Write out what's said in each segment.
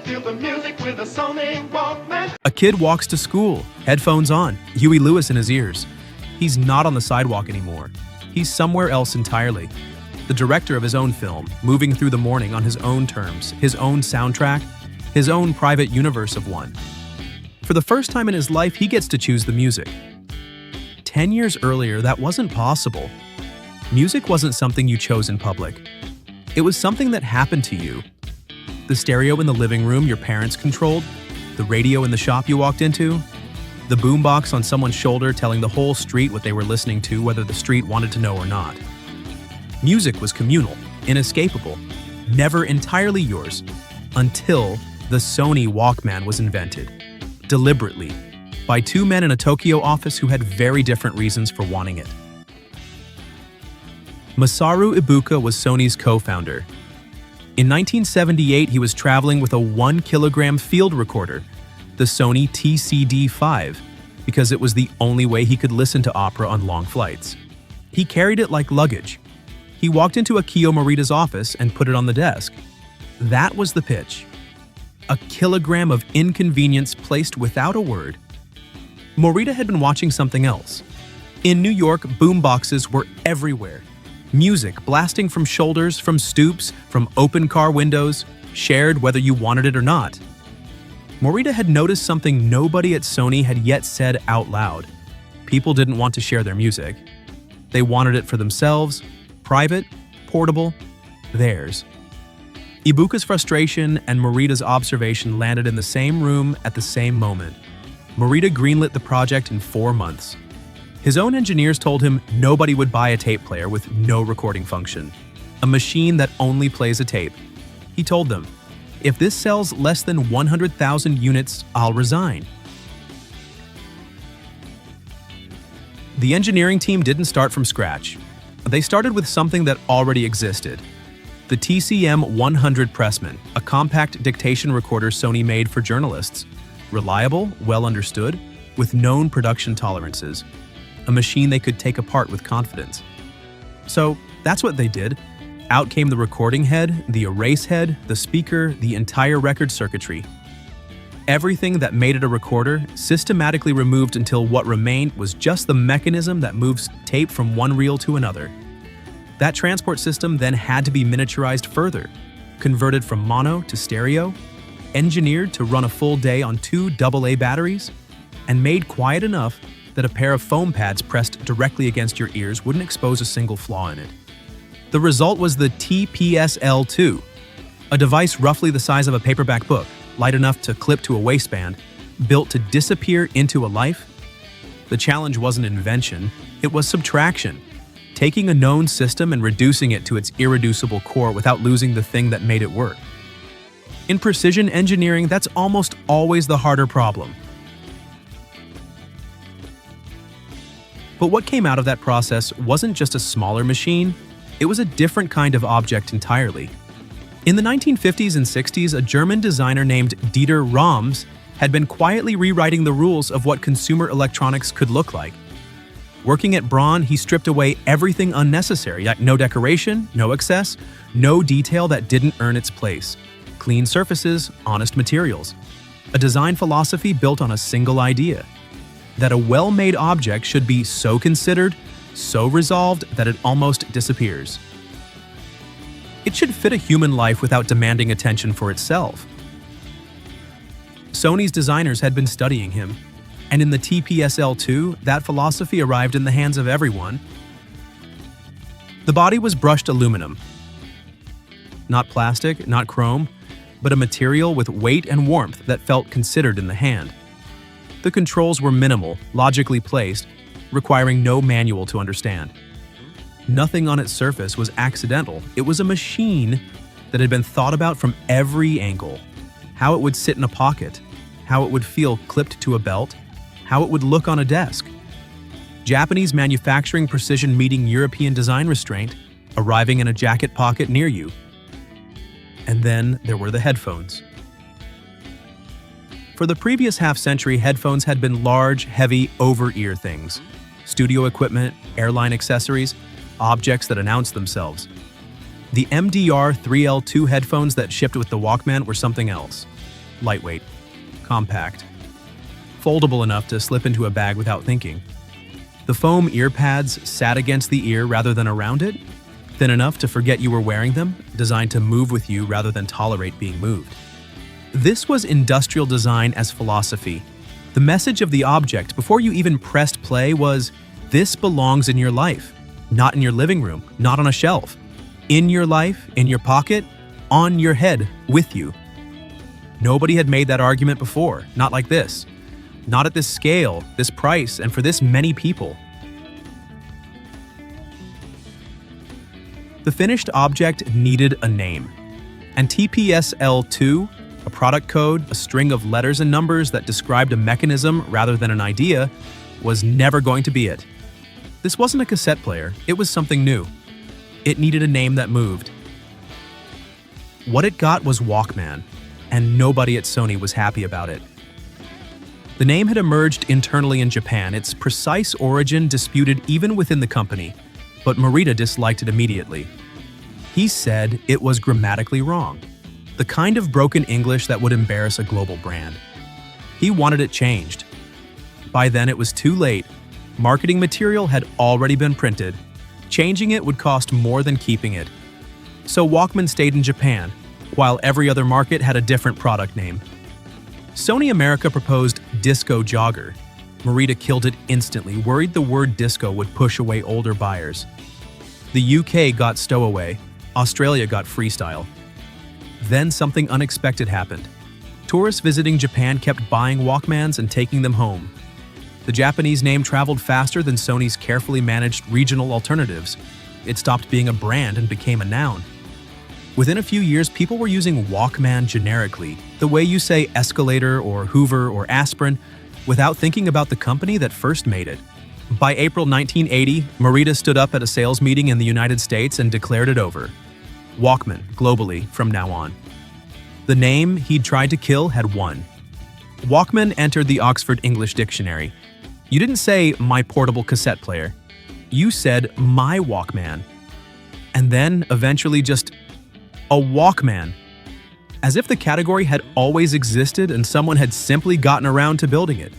feel the music with a Sony Walkman. A kid walks to school, headphones on, Huey Lewis in his ears. He's not on the sidewalk anymore. He's somewhere else entirely. The director of his own film, moving through the morning on his own terms, his own soundtrack, his own private universe of one. For the first time in his life, he gets to choose the music. 10 years earlier, that wasn't possible. Music wasn't something you chose in public. It was something that happened to you. The stereo in the living room your parents controlled, the radio in the shop you walked into, the boombox on someone's shoulder telling the whole street what they were listening to, whether the street wanted to know or not. Music was communal, inescapable, never entirely yours, until the Sony Walkman was invented, deliberately, by two men in a Tokyo office who had very different reasons for wanting it. Masaru Ibuka was Sony's co-founder. In 1978, he was traveling with a 1-kilogram field recorder, the Sony TCD5, because it was the only way he could listen to opera on long flights. He carried it like luggage. He walked into Akio Morita's office and put it on the desk. That was the pitch. A kilogram of inconvenience placed without a word. Morita had been watching something else. In New York, boomboxes were everywhere. Music blasting from shoulders, from stoops, from open car windows, shared whether you wanted it or not. Morita had noticed something nobody at Sony had yet said out loud. People didn't want to share their music. They wanted it for themselves, private, portable, theirs. Ibuka's frustration and Morita's observation landed in the same room at the same moment. Morita greenlit the project in 4 months. His own engineers told him nobody would buy a tape player with no recording function, a machine that only plays a tape. He told them, "If this sells less than 100,000 units, I'll resign." The engineering team didn't start from scratch. They started with something that already existed. The TCM-100 Pressman, a compact dictation recorder Sony made for journalists. Reliable, well understood, with known production tolerances. A machine they could take apart with confidence. So that's what they did. Out came the recording head, the erase head, the speaker, the entire record circuitry. Everything that made it a recorder, systematically removed until what remained was just the mechanism that moves tape from one reel to another. That transport system then had to be miniaturized further, converted from mono to stereo, engineered to run a full day on 2 AA batteries, and made quiet enough that a pair of foam pads pressed directly against your ears wouldn't expose a single flaw in it. The result was the TPSL-2, a device roughly the size of a paperback book, light enough to clip to a waistband, built to disappear into a life. The challenge wasn't invention, it was subtraction, taking a known system and reducing it to its irreducible core without losing the thing that made it work. In precision engineering, that's almost always the harder problem. But what came out of that process wasn't just a smaller machine, it was a different kind of object entirely. In the 1950s and 60s, a German designer named Dieter Rams had been quietly rewriting the rules of what consumer electronics could look like. Working at Braun, he stripped away everything unnecessary, no decoration, no excess, no detail that didn't earn its place. Clean surfaces, honest materials. A design philosophy built on a single idea: that a well-made object should be so considered, so resolved that it almost disappears. It should fit a human life without demanding attention for itself. Sony's designers had been studying him, and in the TPSL-2, that philosophy arrived in the hands of everyone. The body was brushed aluminum. Not plastic, not chrome, but a material with weight and warmth that felt considered in the hand. The controls were minimal, logically placed, requiring no manual to understand. Nothing on its surface was accidental. It was a machine that had been thought about from every angle. How it would sit in a pocket, how it would feel clipped to a belt, how it would look on a desk. Japanese manufacturing precision meeting European design restraint, arriving in a jacket pocket near you. And then there were the headphones. For the previous half-century, headphones had been large, heavy, over-ear things. Studio equipment, airline accessories, objects that announced themselves. The MDR 3L2 headphones that shipped with the Walkman were something else. lightweight, compact, foldable enough to slip into a bag without thinking. The foam ear pads sat against the ear rather than around it, thin enough to forget you were wearing them, designed to move with you rather than tolerate being moved. This was industrial design as philosophy. The message of the object before you even pressed play was, this belongs in your life, not in your living room, not on a shelf. In your life, in your pocket, on your head, with you. Nobody had made that argument before, not like this. Not at this scale, this price, and for this many people. The finished object needed a name. And TPSL2, a product code, a string of letters and numbers that described a mechanism rather than an idea, was never going to be it. This wasn't a cassette player, it was something new. It needed a name that moved. What it got was Walkman, and nobody at Sony was happy about it. The name had emerged internally in Japan, its precise origin disputed even within the company, but Morita disliked it immediately. He said it was grammatically wrong, the kind of broken English that would embarrass a global brand. He wanted it changed. By then it was too late. Marketing material had already been printed. Changing it would cost more than keeping it. So Walkman stayed in Japan, while every other market had a different product name. Sony America proposed Disco Jogger. Morita killed it instantly, worried the word disco would push away older buyers. The UK got Stowaway, Australia got Freestyle. Then something unexpected happened. Tourists visiting Japan kept buying Walkmans and taking them home. The Japanese name traveled faster than Sony's carefully managed regional alternatives. It stopped being a brand and became a noun. Within a few years, people were using Walkman generically, the way you say escalator or Hoover or aspirin, without thinking about the company that first made it. By April 1980, Morita stood up at a sales meeting in the United States and declared it over. Walkman, globally, from now on. The name he'd tried to kill had won. Walkman entered the Oxford English Dictionary. You didn't say, my portable cassette player. You said, my Walkman. And then, eventually, just a Walkman. As if the category had always existed and someone had simply gotten around to building it.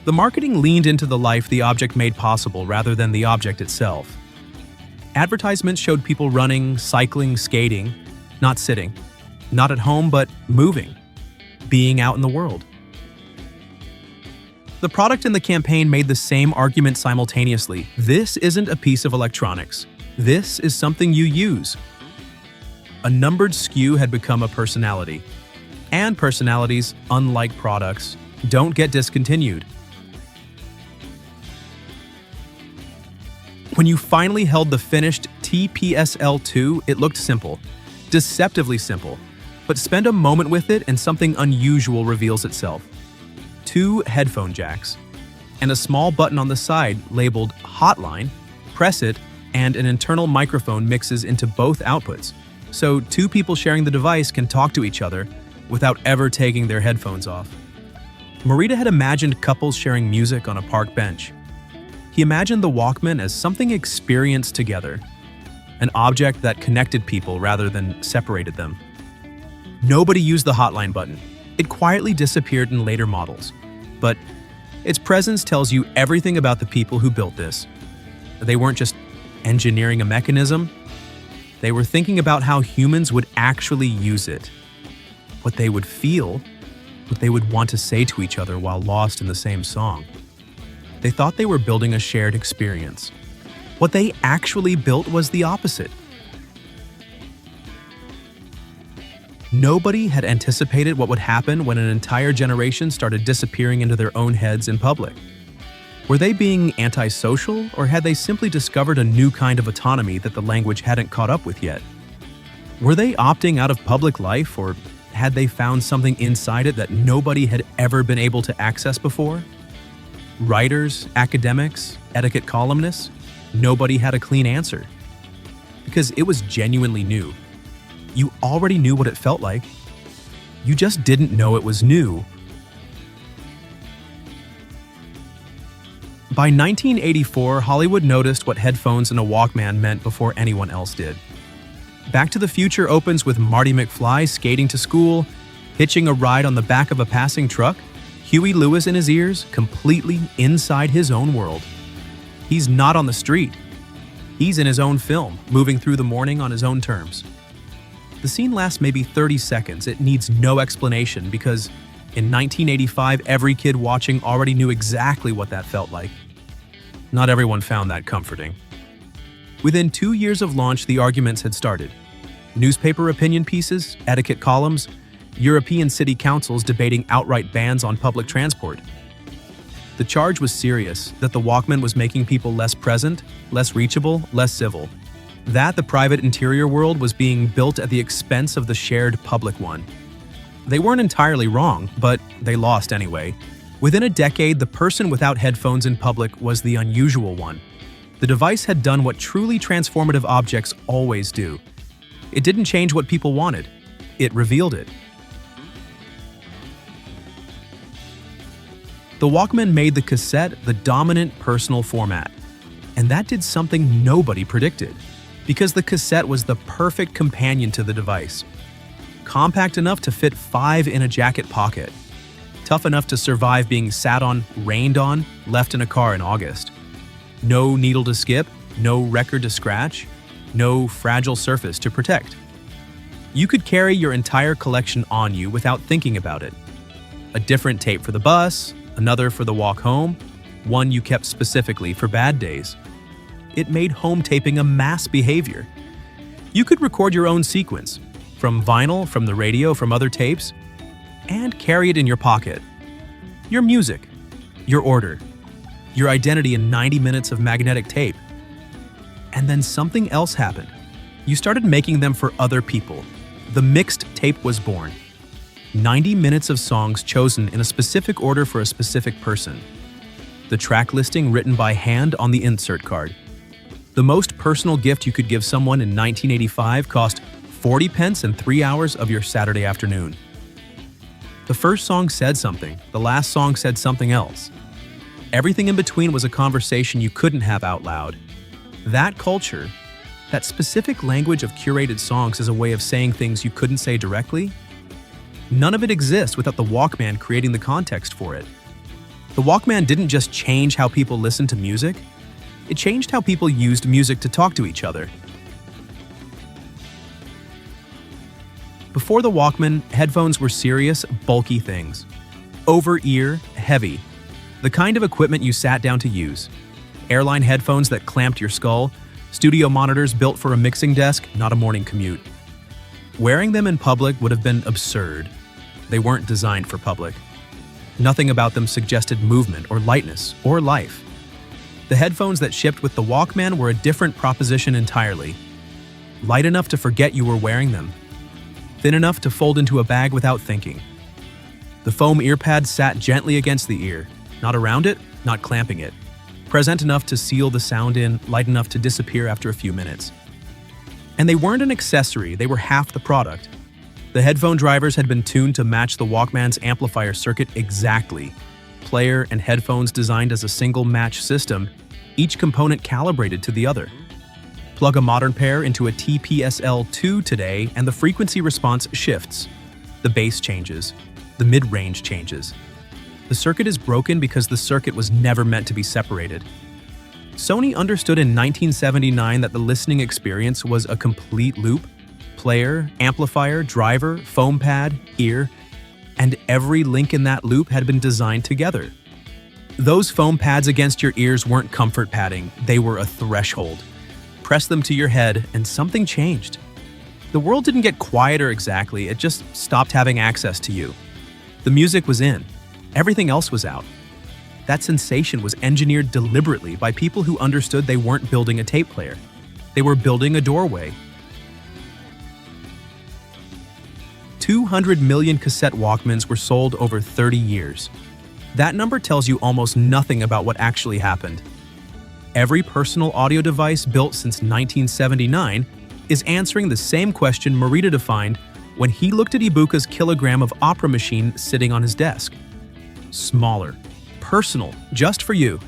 The marketing leaned into the life the object made possible rather than the object itself. Advertisements showed people running, cycling, skating, not sitting, not at home, but moving, being out in the world. The product and the campaign made the same argument simultaneously. This isn't a piece of electronics. This is something you use. A numbered SKU had become a personality. And personalities, unlike products, don't get discontinued. When you finally held the finished TPSL2, it looked simple, deceptively simple, but spend a moment with it and something unusual reveals itself. 2 headphone jacks, and a small button on the side labeled Hotline. Press it, and an internal microphone mixes into both outputs, so 2 people sharing the device can talk to each other without ever taking their headphones off. Morita had imagined couples sharing music on a park bench. He imagined the Walkman as something experienced together, an object that connected people rather than separated them. Nobody used the hotline button. It quietly disappeared in later models, but its presence tells you everything about the people who built this. They weren't just engineering a mechanism, they were thinking about how humans would actually use it, what they would feel, what they would want to say to each other while lost in the same song. They thought they were building a shared experience. What they actually built was the opposite. Nobody had anticipated what would happen when an entire generation started disappearing into their own heads in public. Were they being antisocial, or had they simply discovered a new kind of autonomy that the language hadn't caught up with yet? Were they opting out of public life, or had they found something inside it that nobody had ever been able to access before? Writers, academics, etiquette columnists, nobody had a clean answer. Because it was genuinely new. You already knew what it felt like. You just didn't know it was new. By 1984, Hollywood noticed what headphones and a Walkman meant before anyone else did. Back to the Future opens with Marty McFly skating to school, hitching a ride on the back of a passing truck, Huey Lewis in his ears, completely inside his own world. He's not on the street. He's in his own film, moving through the morning on his own terms. The scene lasts maybe 30 seconds. It needs no explanation because in 1985, every kid watching already knew exactly what that felt like. Not everyone found that comforting. Within 2 years of launch, the arguments had started. Newspaper opinion pieces, etiquette columns, European city councils debating outright bans on public transport. The charge was serious, that the Walkman was making people less present, less reachable, less civil. That the private interior world was being built at the expense of the shared public one. They weren't entirely wrong, but they lost anyway. Within a decade, the person without headphones in public was the unusual one. The device had done what truly transformative objects always do. It didn't change what people wanted. It revealed it. The Walkman made the cassette the dominant personal format. And that did something nobody predicted, because the cassette was the perfect companion to the device. Compact enough to fit 5 in a jacket pocket. Tough enough to survive being sat on, rained on, left in a car in August. No needle to skip, no record to scratch, no fragile surface to protect. You could carry your entire collection on you without thinking about it. A different tape for the bus, another for the walk home, one you kept specifically for bad days. It made home taping a mass behavior. You could record your own sequence, from vinyl, from the radio, from other tapes, and carry it in your pocket. Your music, your order, your identity in 90 minutes of magnetic tape. And then something else happened. You started making them for other people. The mixed tape was born. 90 minutes of songs chosen in a specific order for a specific person. The track listing written by hand on the insert card. The most personal gift you could give someone in 1985 cost 40 pence and 3 hours of your Saturday afternoon. The first song said something, the last song said something else. Everything in between was a conversation you couldn't have out loud. That culture, that specific language of curated songs as a way of saying things you couldn't say directly, none of it exists without the Walkman creating the context for it. The Walkman didn't just change how people listened to music, it changed how people used music to talk to each other. Before the Walkman, headphones were serious, bulky things. Over-ear, heavy. The kind of equipment you sat down to use. Airline headphones that clamped your skull, studio monitors built for a mixing desk, not a morning commute. Wearing them in public would have been absurd. They weren't designed for public. Nothing about them suggested movement or lightness or life. The headphones that shipped with the Walkman were a different proposition entirely. Light enough to forget you were wearing them. Thin enough to fold into a bag without thinking. The foam earpad sat gently against the ear, not around it, not clamping it. Present enough to seal the sound in, light enough to disappear after a few minutes. And they weren't an accessory, they were half the product. The headphone drivers had been tuned to match the Walkman's amplifier circuit exactly. Player and headphones designed as a single match system, each component calibrated to the other. Plug a modern pair into a TPSL2 today and the frequency response shifts. The bass changes. The mid-range changes. The circuit is broken because the circuit was never meant to be separated. Sony understood in 1979 that the listening experience was a complete loop. Player, amplifier, driver, foam pad, ear, and every link in that loop had been designed together. Those foam pads against your ears weren't comfort padding, they were a threshold. Press them to your head and something changed. The world didn't get quieter exactly, it just stopped having access to you. The music was in, everything else was out. That sensation was engineered deliberately by people who understood they weren't building a tape player. They were building a doorway. 200 million cassette Walkmans were sold over 30 years. That number tells you almost nothing about what actually happened. Every personal audio device built since 1979 is answering the same question Morita defined when he looked at Ibuka's kilogram of Opera machine sitting on his desk. Smaller. Personal, just for you.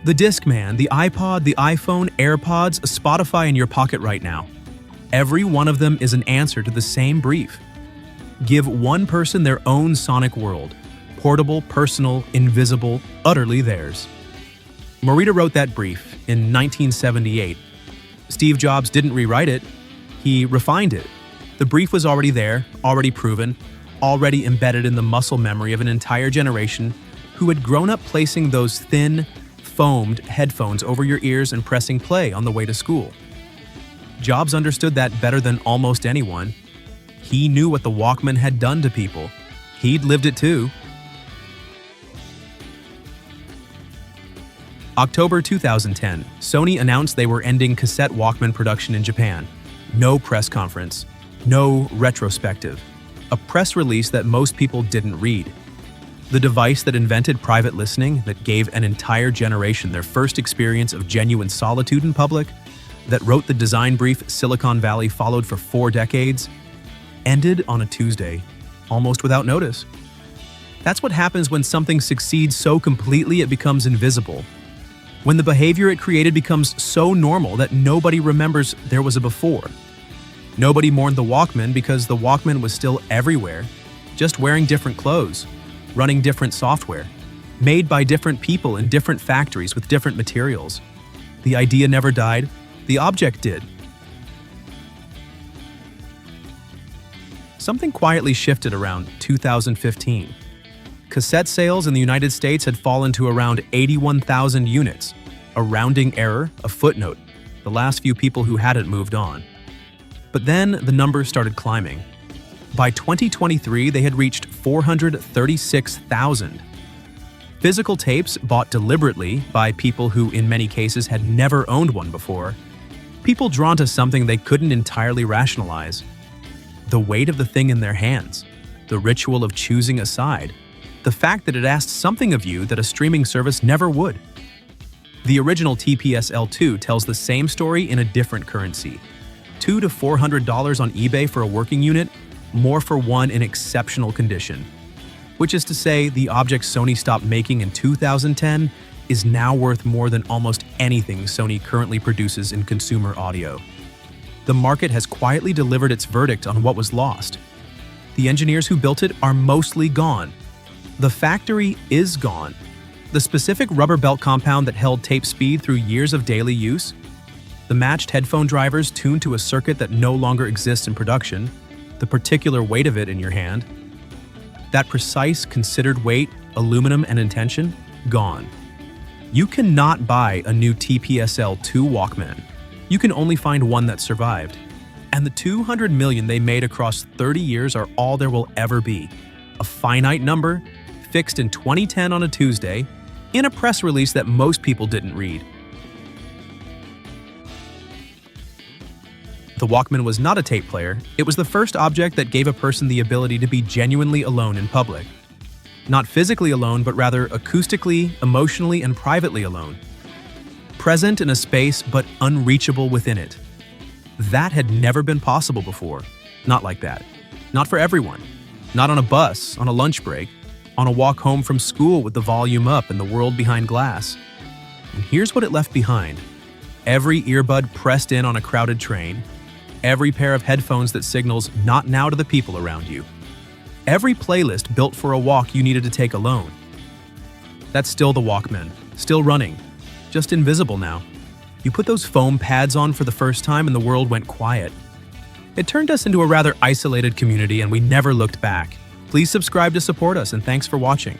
The Discman, the iPod, the iPhone, AirPods, Spotify in your pocket right now. Every one of them is an answer to the same brief. Give one person their own sonic world, portable, personal, invisible, utterly theirs. Morita wrote that brief in 1978. Steve Jobs didn't rewrite it, he refined it. The brief was already there, already proven, already embedded in the muscle memory of an entire generation who had grown up placing those thin, foamed headphones over your ears and pressing play on the way to school. Jobs understood that better than almost anyone. He knew what the Walkman had done to people. He'd lived it too. October 2010, Sony announced they were ending cassette Walkman production in Japan. No press conference, no retrospective. A press release that most people didn't read. The device that invented private listening, that gave an entire generation their first experience of genuine solitude in public, that wrote the design brief Silicon Valley followed for 4 decades, ended on a Tuesday, almost without notice. That's what happens when something succeeds so completely it becomes invisible. When the behavior it created becomes so normal that nobody remembers there was a before. Nobody mourned the Walkman because the Walkman was still everywhere, just wearing different clothes, running different software, made by different people in different factories with different materials. The idea never died, the object did. Something quietly shifted around 2015. Cassette sales in the United States had fallen to around 81,000 units, a rounding error, a footnote. The last few people who had it moved on. But then the numbers started climbing. By 2023, they had reached 436,000. Physical tapes bought deliberately by people who in many cases had never owned one before. People drawn to something they couldn't entirely rationalize. The weight of the thing in their hands, the ritual of choosing a side, the fact that it asked something of you that a streaming service never would. The original TPS-L2 tells the same story in a different currency. $200 to $400 on eBay for a working unit, more for one in exceptional condition. Which is to say, the object Sony stopped making in 2010 is now worth more than almost anything Sony currently produces in consumer audio. The market has quietly delivered its verdict on what was lost. The engineers who built it are mostly gone. The factory is gone. The specific rubber belt compound that held tape speed through years of daily use, the matched headphone drivers tuned to a circuit that no longer exists in production, the particular weight of it in your hand, that precise, considered weight, aluminum and intention, gone. You cannot buy a new TPS-L2 Walkman. You can only find one that survived. And the 200 million they made across 30 years are all there will ever be. A finite number, fixed in 2010 on a Tuesday, in a press release that most people didn't read. The Walkman was not a tape player, it was the first object that gave a person the ability to be genuinely alone in public. Not physically alone, but rather acoustically, emotionally, and privately alone. Present in a space, but unreachable within it. That had never been possible before. Not like that. Not for everyone. Not on a bus, on a lunch break, on a walk home from school with the volume up and the world behind glass. And here's what it left behind. Every earbud pressed in on a crowded train. Every pair of headphones that signals not now to the people around you. Every playlist built for a walk you needed to take alone. That's still the Walkman, still running, just invisible now. You put those foam pads on for the first time and the world went quiet. It turned us into a rather isolated community and we never looked back. Please subscribe to support us and thanks for watching.